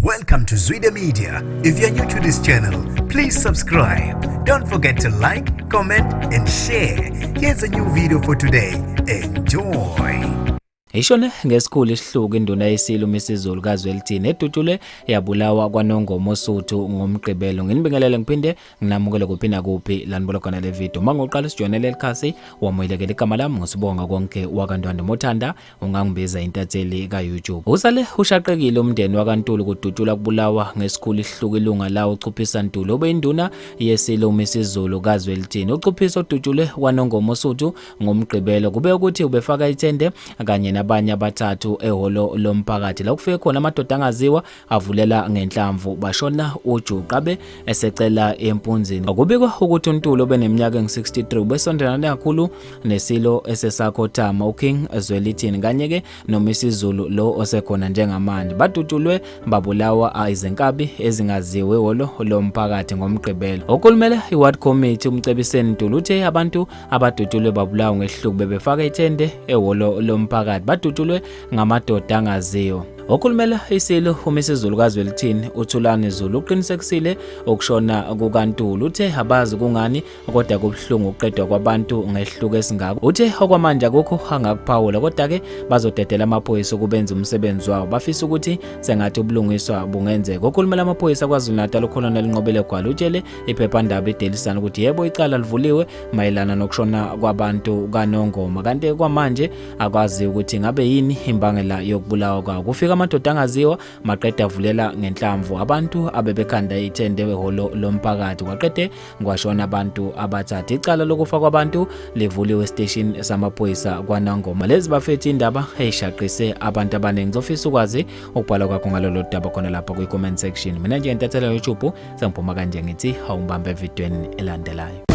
Welcome to Zwida Media. If you're new to this channel, please subscribe. Don't forget to like, comment and share. Here's a new video for today. Enjoy. Ishone ngesikhulu Isihluku Induna Isililo Isizulu kaZwelithini edutshulwe yabulawa kwaNongoma Sotho ngomgqibelo. Nginibingelele ngiphinde nginamukele kuphi kuphi lanibona khona le video. Mangoqala isijonele likhasi wamoyelekela igama lami ngosibonga konke wakantwana mothanda ungangibiza intatheli kaYouTube. Usale ushaqekile umndeni wakantulu kudutshulwa kubulawa ngesikhulu Isihluku ilunga lawo uchuphisa Ntulu obe Induna Yesililo Isizulu kaZwelithini. Uchuphisa odutshulwe kwaNongoma Sotho ngomgqibelo kube ukuthi ubefaka ithende kanye nabanye abathathu ehholo lomphakathi la kufike khona amadoda angaziwa avulela ngenhlamvu bashona ujuqabe esecela empunzini. Akubikwa ukuthi uNtulu beneminyaka engu63 besondelana kakhulu nesilo esesakhothama uKing Zwelithini kanye ke noMisizulu lo osekhona njengamanje. Badutshulwe babulawa izinkabi ezingaziwe ehholo lomphakathi ngomgqibelo. Okulumele iward committee umcebiseni Ntulu uthe abantu abadutshulwe babulawa ngesiHluku bebefaka ithende ehholo lomphakathi badutshulwe ngamadoda angaziwa. Okhulumela Isililo uMisizulu kaZwelithini uThulani Zulu uqinisekisile ukushona kukaNtulu. Uthe abazi kungani kodwa kubhlungu uqedwa kwabantu ngesiHluku esingako. Uthe okwamanje akukho angakuphawula kodwa ke bazodedela amaphoyisa ukubenza umsebenzi wabo. Bafisa ukuthi sengathi ubulungiswa bungenzeka. Okhulumela amaphoyisa kwaZulu-Natal uColonel Nqobele Gwala utshele iphephandaba iDaily Sun ukuthi yebo icala livuliwe mayelana nokushona kwabantu kaNongoma kanti kwamanje akwazi ukuthi ngabe yini imbangela yokubulawa kwawo. Kufika amadoda angaziwa maqeda avulela ngenhlamvu abantu abebekhanda ithende ehholo lomphakathi kwaqede ngwashona abantu abathathu. Icala lokufa kwabantu livuliwe estation samaphoyisa kwaNongoma. Lezi bafethi indaba eyishaqise abantu abaningi. Ngizofisa ukwazi ukubhala kwakho ngalolu daba khona lapha ku comment section. Mina nje entathelwa YouTube sengiphuma kanje ngithi awungibambe evidweni elandelayo.